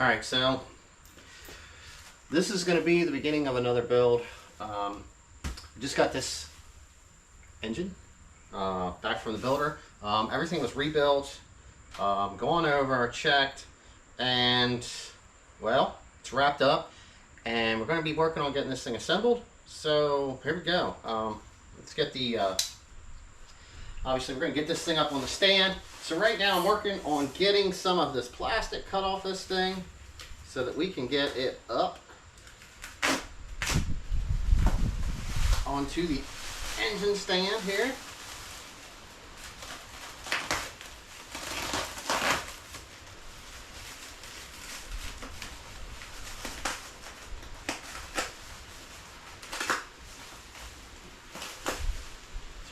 Alright, so this is going to be the beginning of another build. Just got this engine back from the builder. Everything was rebuilt, gone over, checked, and well, it's wrapped up. And we're going to be working on getting this thing assembled. So here we go. Let's get the, obviously we're going to get this thing up on the stand. So right now I'm working on getting some of this plastic cut off this thing so that we can get it up onto the engine stand here.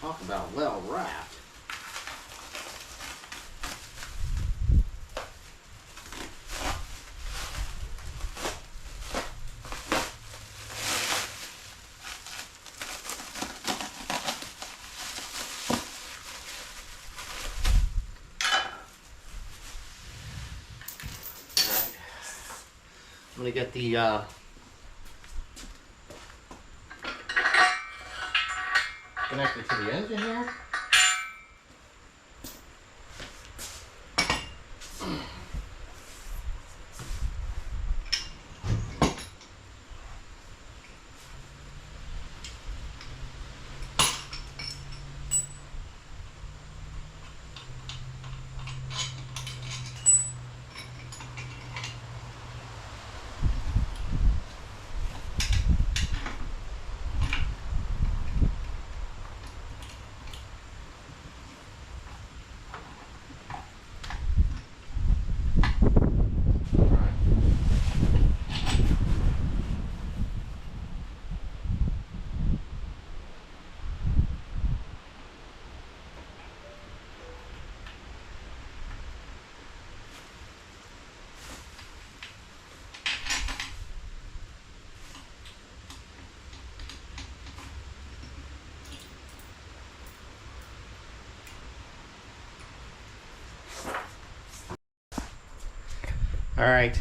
Talk about well wrapped. I'm going to get the connected to the engine here. All right,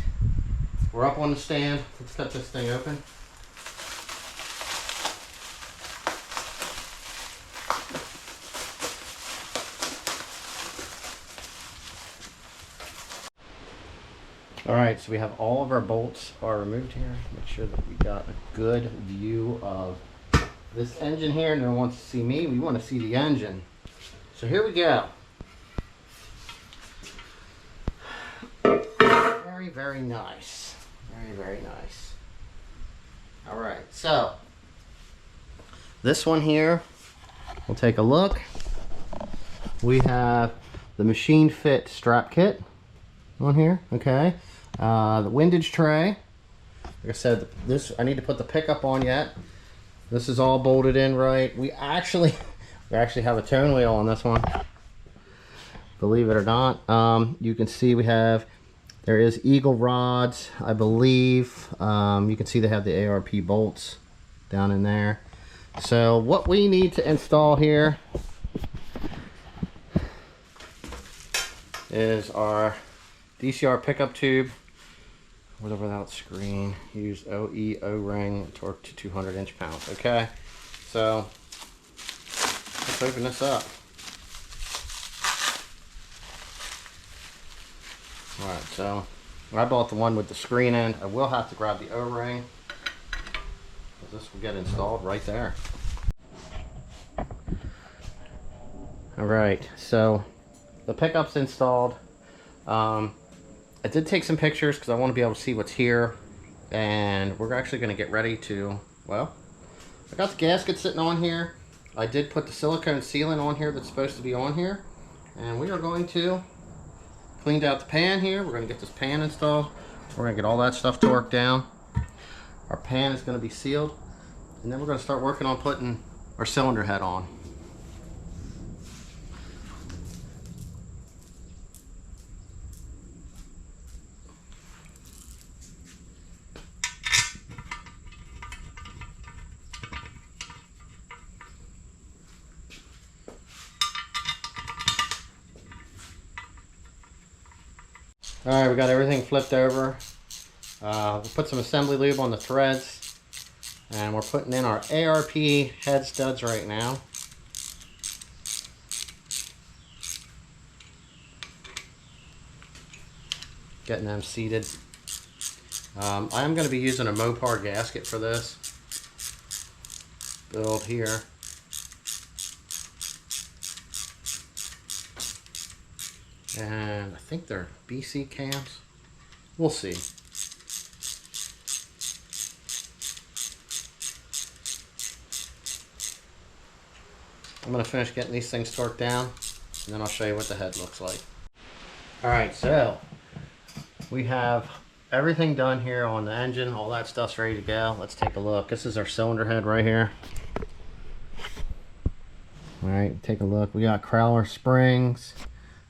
we're up on the stand. Let's cut this thing open. All right, so we have all of our bolts are removed here. Make sure that we got a good view of this engine here. No one wants to see me, we want to see the engine. So here we go. Very, very nice. Very, very nice. All right, so this one here, we'll take a look. We have the machine fit strap kit on here, okay. The windage tray. Like I said, this I need to put the pickup on yet. This is all bolted in right. We actually have a tone wheel on this one. Believe it or not. You can see there is eagle rods, I believe. You can see they have the ARP bolts down in there. So what we need to install here is our DCR pickup tube with or without screen. Use OE O-ring, torque to 200 inch-pounds. Okay, so let's open this up. Alright, so I bought the one with the screen in. I will have to grab the O-ring because this will get installed right there. Alright, so the pickup's installed. I did take some pictures because I want to be able to see what's here, and we're actually going to get ready to, well, I got the gasket sitting on here. I did put the silicone sealant on here that's supposed to be on here, and we are going to cleaned out the pan here. We're going to get this pan installed. We're going to get all that stuff torqued down. Our pan is going to be sealed, and then we're going to start working on putting our cylinder head on. Alright, we got everything flipped over. We'll put some assembly lube on the threads, and we're putting in our ARP head studs right now. Getting them seated. I'm going to be using a Mopar gasket for this build here. And I think they're BC cams. We'll see. I'm going to finish getting these things torqued down, and then I'll show you what the head looks like. Alright, so we have everything done here on the engine. All that stuff's ready to go. Let's take a look. This is our cylinder head right here. Alright, take a look. We got Crowler springs.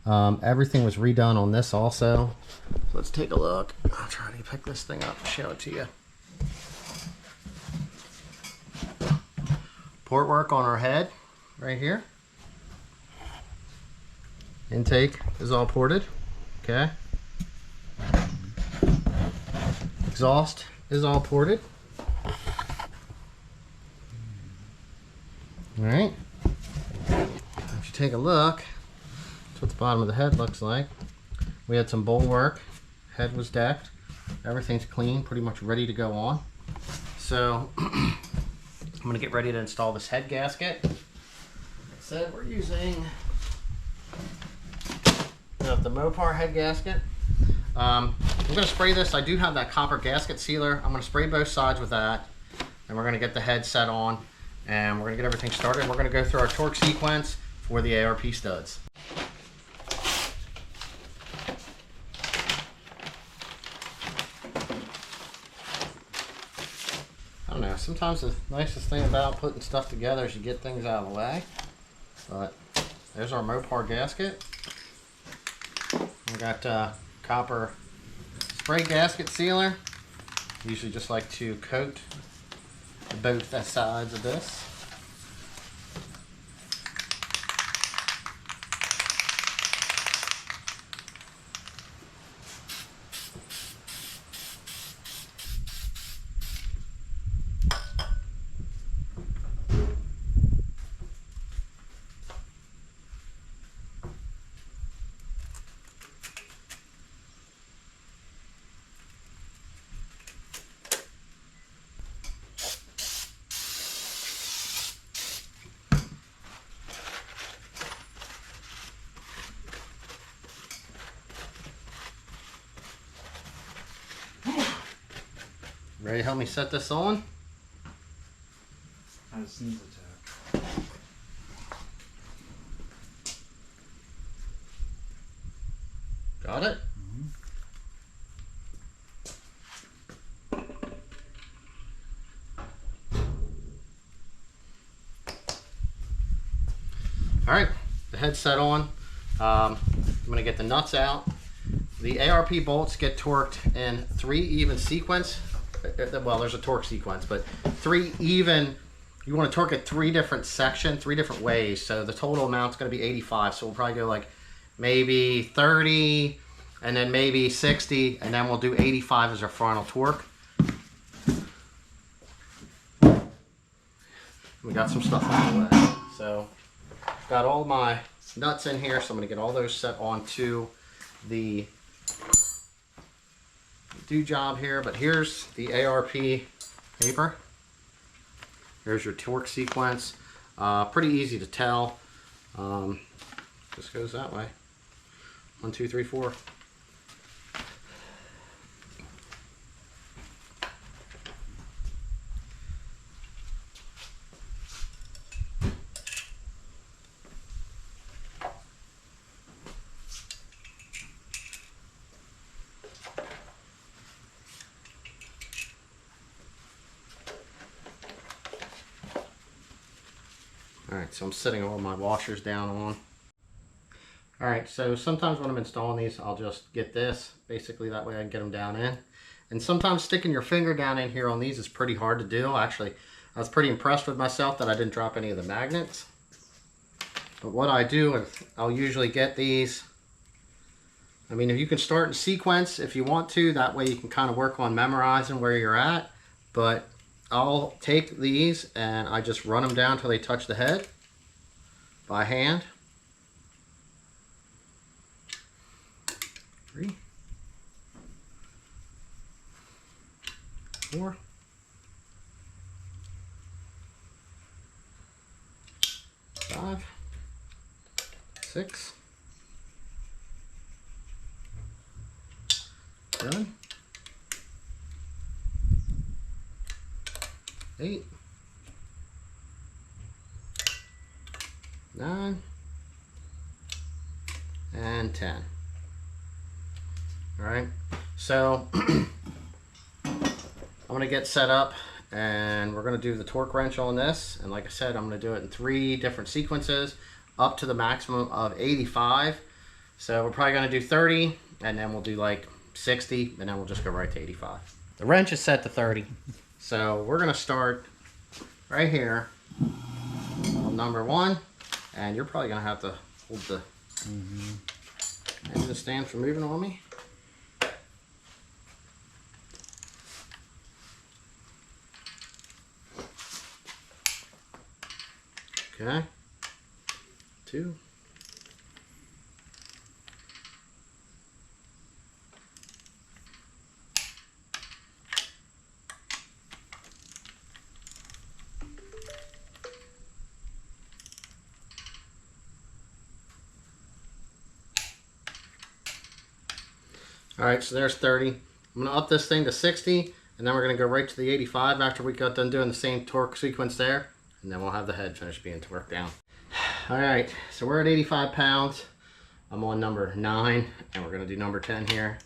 Everything was redone on this also. So let's take a look. I'll try to pick this thing up and show it to you. Port work on our head right here. Intake is all ported. Okay. Exhaust is all ported. Alright. If you take a look, that's what the bottom of the head looks like. We had some bowl work. Head was decked. Everything's clean, pretty much ready to go on. So I'm going to get ready to install this head gasket. So we're using the Mopar head gasket. I'm going to spray this. I do have that copper gasket sealer. I'm going to spray both sides with that, and we're going to get the head set on, and we're going to get everything started. We're going to go through our torque sequence for the ARP studs. I don't know, sometimes the nicest thing about putting stuff together is you get things out of the way. But there's our Mopar gasket. We got copper spray gasket sealer. Usually just like to coat both sides of this. Ready to help me set this on? I have a sneeze attack. Got it? Alright, the head's set on. I'm going to get the nuts out. The ARP bolts get torqued in 3 even sequence. Well, there's a torque sequence, but 3 even. You want to torque it 3 different sections, 3 different ways. So the total amount's going to be 85. So we'll probably go like maybe 30, and then maybe 60, and then we'll do 85 as our final torque. We got some stuff on the way. So got all my nuts in here, so I'm going to get all those set onto the do job here. But here's the ARP paper. Here's your torque sequence. Pretty easy to tell. Just goes that way. 1, 2, 3, 4. Alright, so I'm setting all my washers down on. Alright, so sometimes when I'm installing these, I'll just get this. Basically, that way I can get them down in. And sometimes sticking your finger down in here on these is pretty hard to do. Actually, I was pretty impressed with myself that I didn't drop any of the magnets. But what I do is I'll usually get these I mean, if you can start in sequence if you want to, that way you can kind of work on memorizing where you're at. But I'll take these and I just run them down till they touch the head by hand. 3, 4, 5, 6, 7, 8, 9, and 10. All right, so I'm gonna get set up and we're gonna do the torque wrench on this. And like I said, I'm gonna do it in 3 different sequences up to the maximum of 85. So we're probably gonna do 30 and then we'll do like 60 and then we'll just go right to 85. The wrench is set to 30. So we're gonna start right here on number 1, and you're probably gonna have to hold the engine stand from moving on me. Okay, 2. All right, so there's 30. I'm gonna up this thing to 60, and then we're gonna go right to the 85 after we got done doing the same torque sequence there, and then we'll have the head finished being torqued down. All right, so we're at 85 pounds. I'm on number 9, and we're gonna do number 10 here.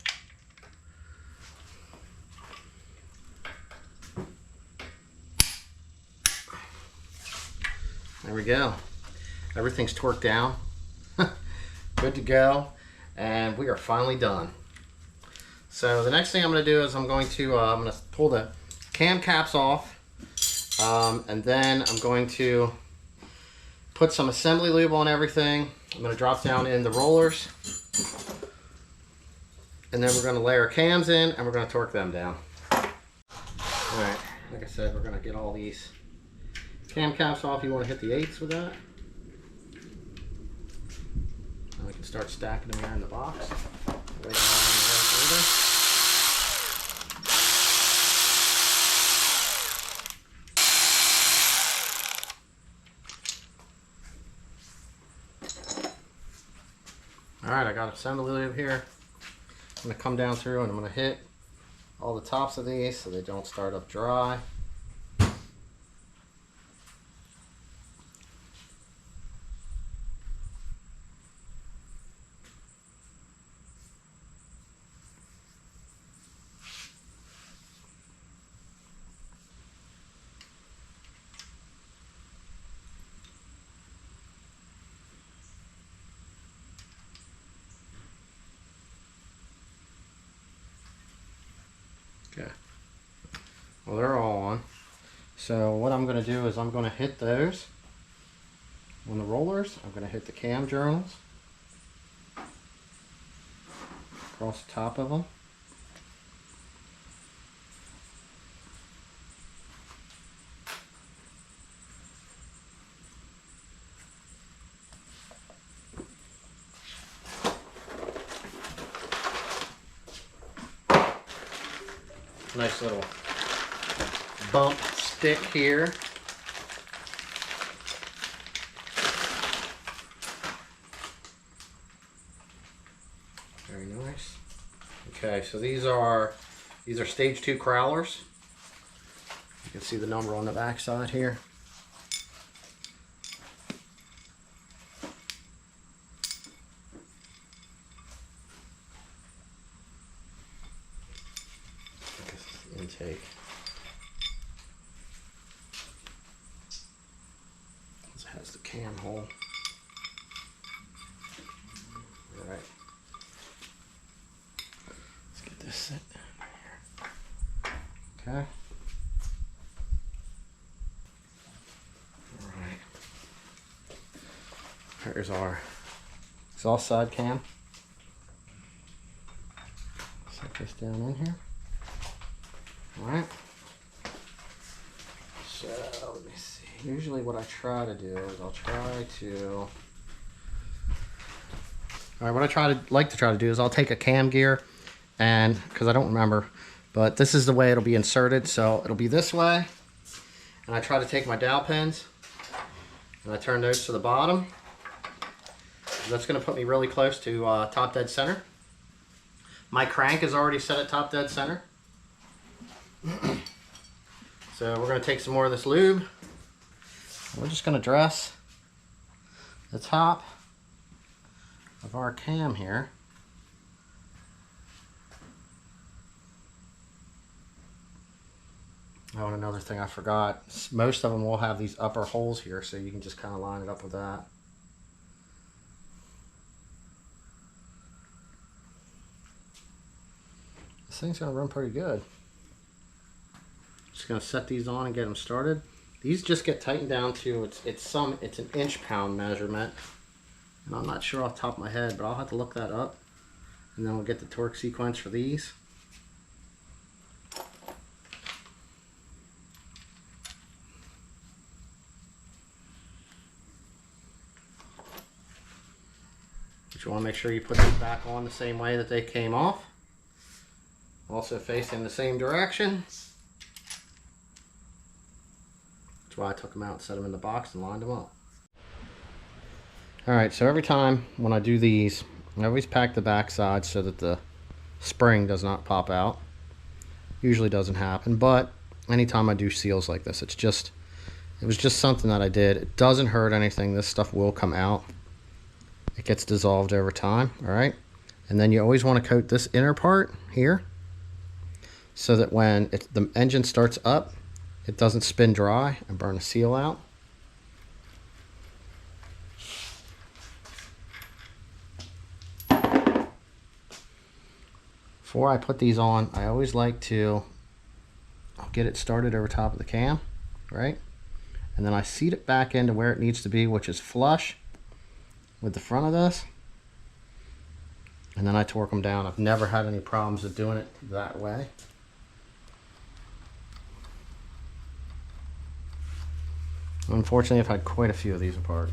There we go. Everything's torqued down. Good to go, and we are finally done. So the next thing I'm going to do is I'm going to pull the cam caps off, and then I'm going to put some assembly lube on everything. I'm going to drop down in the rollers, and then we're going to layer cams in and we're going to torque them down. Alright, like I said, we're going to get all these cam caps off. You want to hit the 8s with that. And we can start stacking them here in the box. Alright, I got assembly lube here. I'm going to come down through and I'm going to hit all the tops of these so they don't start up dry. Okay, well they're all on. So what I'm going to do is I'm going to hit those on the rollers. I'm going to hit the cam journals across the top of them. Nice little bump stick here. Very nice. Okay, so these are stage 2 crawlers. You can see the number on the back side here. Intake. This has the cam hole. All right. Let's get this set down here. Okay. All right. Here's our exhaust side cam. this down in here. Alright. So, let me see. Usually what I try to do is Alright, what I like to try to do is I'll take a cam gear, and, because I don't remember, but this is the way it'll be inserted. So it'll be this way. And I try to take my dowel pins, and I turn those to the bottom. That's going to put me really close to top dead center. My crank is already set at top dead center. So we're going to take some more of this lube. We're just going to dress the top of our cam here. Oh, and another thing I forgot. Most of them will have these upper holes here, so you can just kind of line it up with that. This thing's going to run pretty good. Just going to set these on and get them started. These just get tightened down to it's an inch-pound measurement, and I'm not sure off the top of my head, but I'll have to look that up, and then we'll get the torque sequence for these. But you want to make sure you put these back on the same way that they came off, also facing the same direction. That's why I took them out, set them in the box, and lined them up. Alright, so every time when I do these, I always pack the back side so that the spring does not pop out. Usually doesn't happen, but anytime I do seals like this, it was just something that I did. It doesn't hurt anything. This stuff will come out. It gets dissolved over time, alright? And then you always want to coat this inner part here so that when the engine starts up, it doesn't spin dry and burn the seal out. Before I put these on, I always like to get it started over top of the cam, right? And then I seat it back into where it needs to be, which is flush with the front of this. And then I torque them down. I've never had any problems with doing it that way. Unfortunately, I've had quite a few of these apart.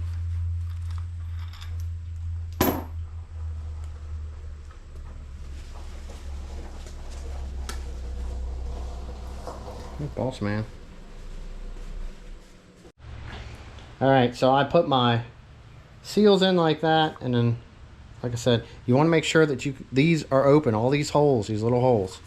Good boss, man. Alright, so I put my seals in like that, and then, like I said, you want to make sure that these are open, all these holes, these little holes.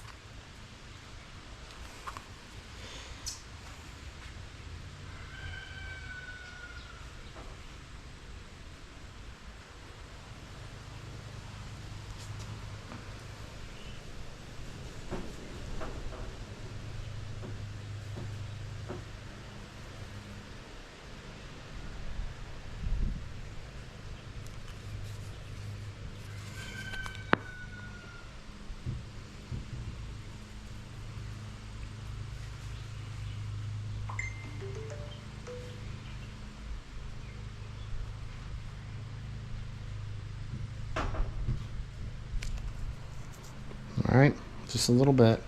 All right, just a little bit.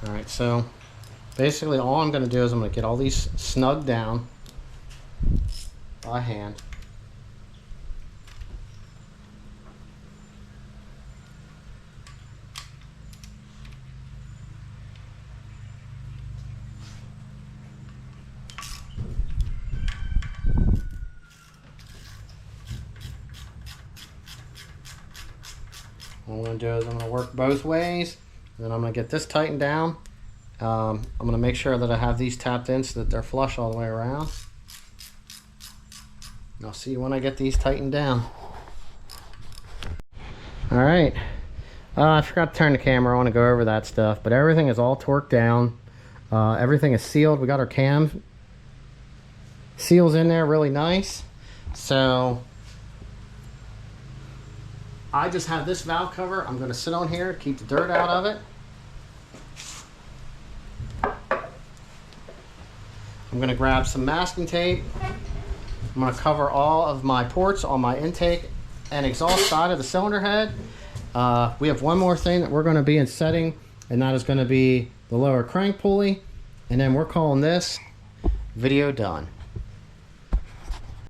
Alright, so basically all I'm going to do is I'm going to get all these snug down by hand. What I'm going to do is I'm going to work both ways. And then I'm going to get this tightened down. I'm going to make sure that I have these tapped in so that they're flush all the way around. I'll see you when I get these tightened down. Alright, I forgot to turn the camera on and go over that stuff, but everything is all torqued down. Everything is sealed. We got our cam seals in there really nice. So I just have this valve cover. I'm going to sit on here, keep the dirt out of it. I'm going to grab some masking tape. I'm going to cover all of my ports on my intake and exhaust side of the cylinder head. We have one more thing that we're going to be in setting, and that is going to be the lower crank pulley. And then we're calling this video done.